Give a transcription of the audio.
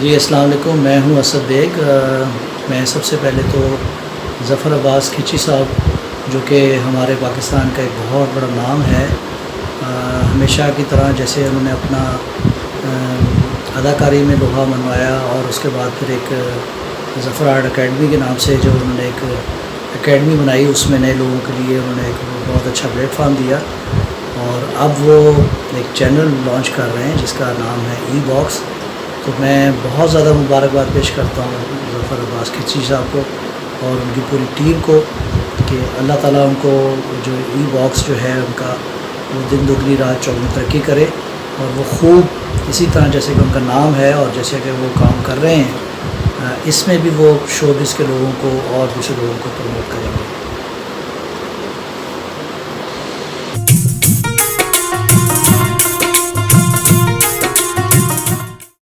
جی السلام علیکم، میں ہوں اسد بیگ۔ میں سب سے پہلے تو ظفر عباس کھچی صاحب جو کہ ہمارے پاکستان کا ایک بہت بڑا نام ہے، ہمیشہ کی طرح جیسے انہوں نے اپنا اداکاری میں لوہا منوایا اور اس کے بعد پھر ایک ظفر آرٹ اکیڈمی کے نام سے جو انہوں نے ایک اکیڈمی بنائی، اس میں نئے لوگوں کے لیے انہوں نے ایک بہت اچھا پلیٹ فارم دیا، اور اب وہ ایک چینل لانچ کر رہے ہیں جس کا نام ہے ای باکس۔ تو میں بہت زیادہ مبارکباد پیش کرتا ہوں ظفر عباس کھچی صاحب کو اور ان کی پوری ٹیم کو کہ اللہ تعالیٰ ان کو جو ای باکس جو ہے ان کا وہ دن دگنی رات چوگنی ترقی کرے، اور وہ خوب اسی طرح جیسے کہ ان کا نام ہے اور جیسے کہ وہ کام کر رہے ہیں، اس میں بھی وہ شوبز کے لوگوں کو اور دوسرے لوگوں کو پروموٹ کریں گے۔